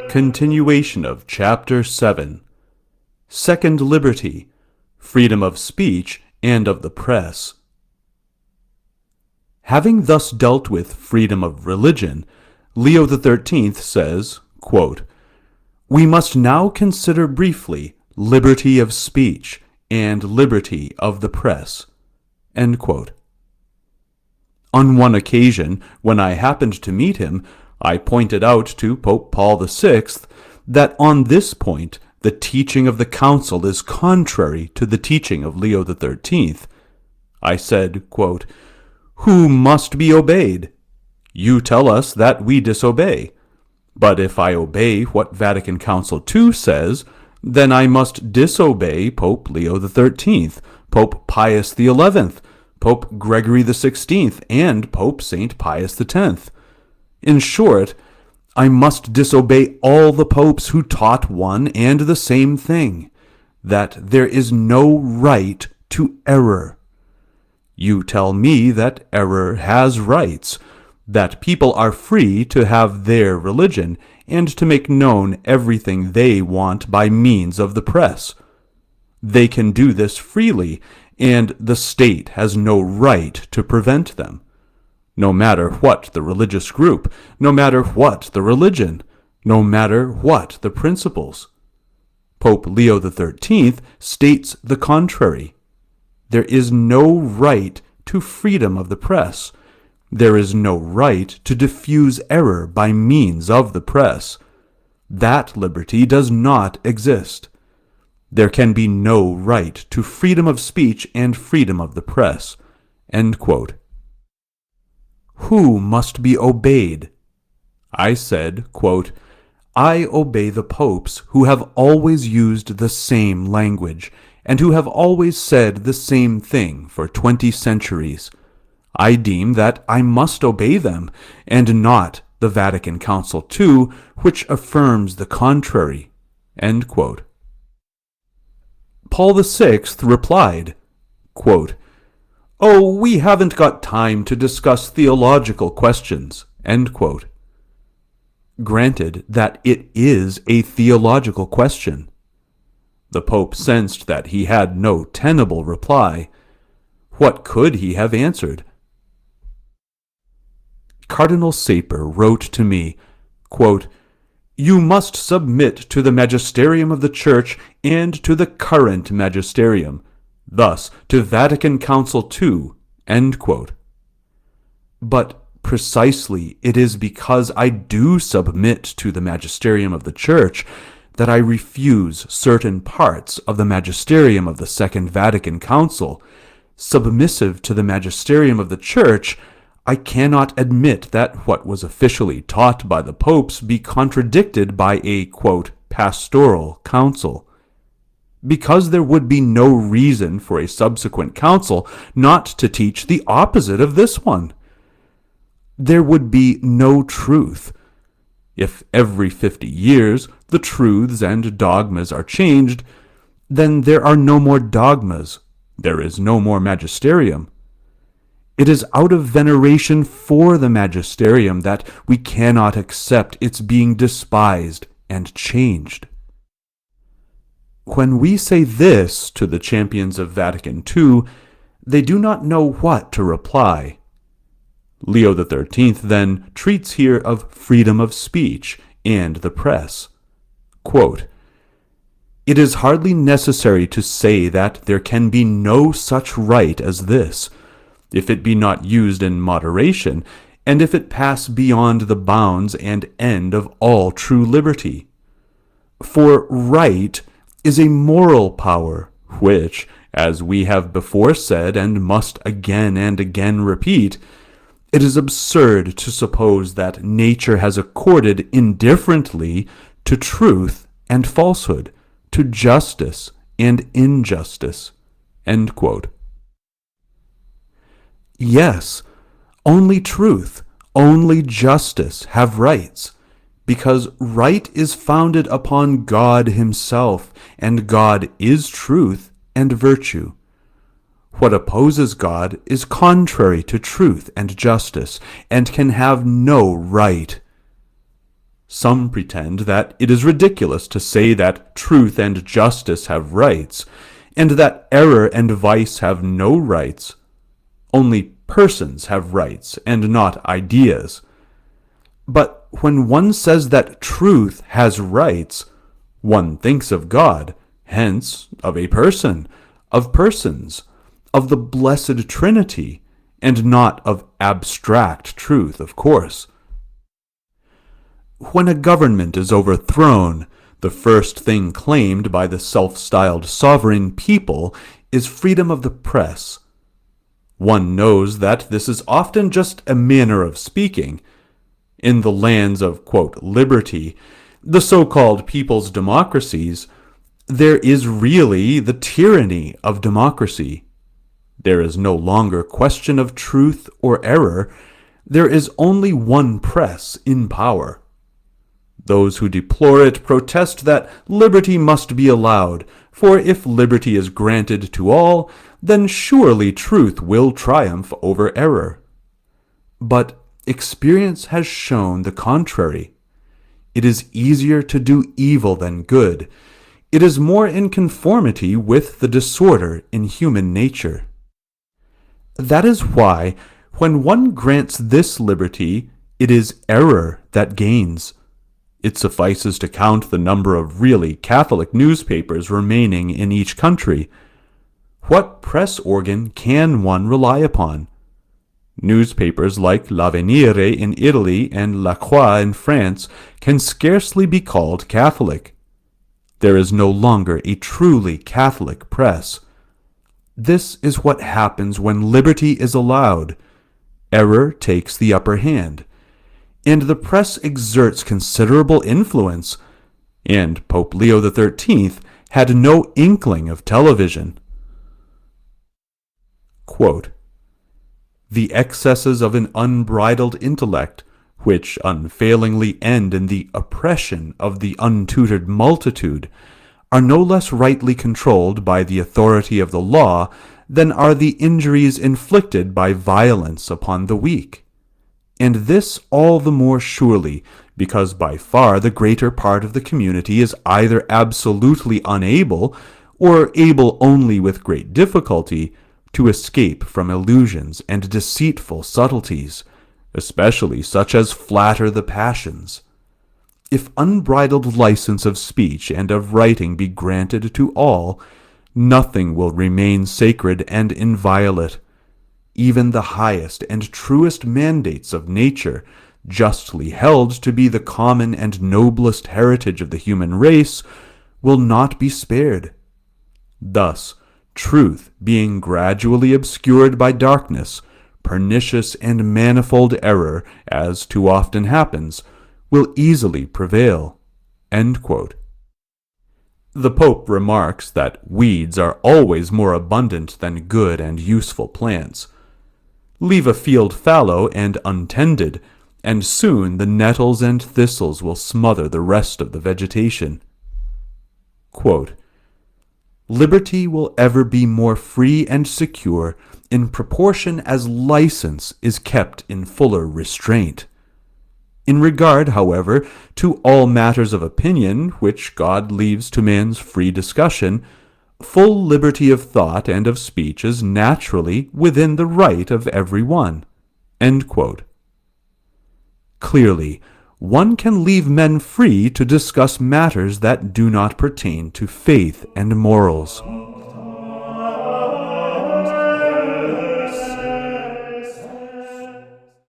Continuation of Chapter 7. Second Liberty, Freedom of Speech and of the Press. Having thus dealt with freedom of religion, Leo XIII says, quote, "We must now consider briefly liberty of speech and liberty of the press." End quote. On one occasion, when I happened to meet him, I pointed out to Pope Paul VI that on this point the teaching of the Council is contrary to the teaching of Leo XIII. I said, quote, "Who must be obeyed? You tell us that we disobey. But if I obey what Vatican Council II says, then I must disobey Pope Leo XIII, Pope Pius XI, Pope Gregory XVI, and Pope Saint Pius X. In short, I must disobey all the popes who taught one and the same thing, that there is no right to error. You tell me that error has rights, that people are free to have their religion and to make known everything they want by means of the press. They can do this freely, and the state has no right to prevent them. No matter what the religious group, no matter what the religion, no matter what the principles. Pope Leo XIII states the contrary. There is no right to freedom of the press. There is no right to diffuse error by means of the press. That liberty does not exist. There can be no right to freedom of speech and freedom of the press." End quote. Who must be obeyed? I said, quote, "I obey the popes who have always used the same language, and who have always said the same thing for 20 centuries. I deem that I must obey them, and not the Vatican Council II, which affirms the contrary." End quote. Paul VI replied, quote, "Oh, we haven't got time to discuss theological questions." End quote. Granted that it is a theological question. The Pope sensed that he had no tenable reply. What could he have answered? Cardinal Sapir wrote to me, quote, "You must submit to the magisterium of the Church and to the current magisterium, thus to Vatican Council II." End quote. But precisely it is because I do submit to the magisterium of the Church that I refuse certain parts of the magisterium of the Second Vatican Council. Submissive to the magisterium of the Church, I cannot admit that what was officially taught by the popes be contradicted by a, quote, pastoral council. Because there would be no reason for a subsequent council not to teach the opposite of this one. There would be no truth. If every 50 years the truths and dogmas are changed, then there are no more dogmas, there is no more magisterium. It is out of veneration for the magisterium that we cannot accept its being despised and changed. When we say this to the champions of Vatican II, they do not know what to reply. Leo XIII then treats here of freedom of speech and the press. Quote, "It is hardly necessary to say that there can be no such right as this, if it be not used in moderation, and if it pass beyond the bounds and end of all true liberty. For right is a moral power, which, as we have before said and must again and again repeat, it is absurd to suppose that nature has accorded indifferently to truth and falsehood, to justice and injustice." End quote. Yes, only truth, Only justice have rights, because right is founded upon God himself, and God is truth and virtue. What opposes God is contrary to truth and justice, and can have no right. Some pretend that it is ridiculous to say that truth and justice have rights, and that error and vice have no rights. Only persons have rights, and not ideas. But when one says that truth has rights, one thinks of God, hence of a person, of persons, of the Blessed Trinity, and not of abstract truth, of course. When a government is overthrown, the first thing claimed by the self-styled sovereign people is freedom of the press. One knows that this is often just a manner of speaking. In the lands of, quote, liberty, the so-called people's democracies, there is really the tyranny of democracy. There is no longer question of truth or error. There is only one press in power. Those who deplore it protest that liberty must be allowed, for if liberty is granted to all, then surely truth will triumph over error. But experience has shown the contrary. It is easier to do evil than good. It is more in conformity with the disorder in human nature. That is why, when one grants this liberty, it is error that gains. It suffices to count the number of really Catholic newspapers remaining in each country. What press organ can one rely upon? Newspapers like L'Avenire in Italy and La Croix in France can scarcely be called Catholic. There is no longer a truly Catholic press. This is what happens when liberty is allowed. Error takes the upper hand, and the press exerts considerable influence, and Pope Leo XIII had no inkling of television. Quote, "The excesses of an unbridled intellect, which unfailingly end in the oppression of the untutored multitude, are no less rightly controlled by the authority of the law than are the injuries inflicted by violence upon the weak. And this all the more surely, because by far the greater part of the community is either absolutely unable, or able only with great difficulty, to escape from illusions and deceitful subtleties, especially such as flatter the passions. If unbridled license of speech and of writing be granted to all, nothing will remain sacred and inviolate. Even the highest and truest mandates of nature, justly held to be the common and noblest heritage of the human race, will not be spared. Thus, truth being gradually obscured by darkness, pernicious and manifold error, as too often happens, will easily prevail." End quote. The Pope remarks that weeds are always more abundant than good and useful plants. Leave a field fallow and untended, and soon the nettles and thistles will smother the rest of the vegetation. Quote, "Liberty will ever be more free and secure in proportion as license is kept in fuller restraint. In regard, however, to all matters of opinion which God leaves to man's free discussion, full liberty of thought and of speech is naturally within the right of every one." End quote. Clearly, one can leave men free to discuss matters that do not pertain to faith and morals.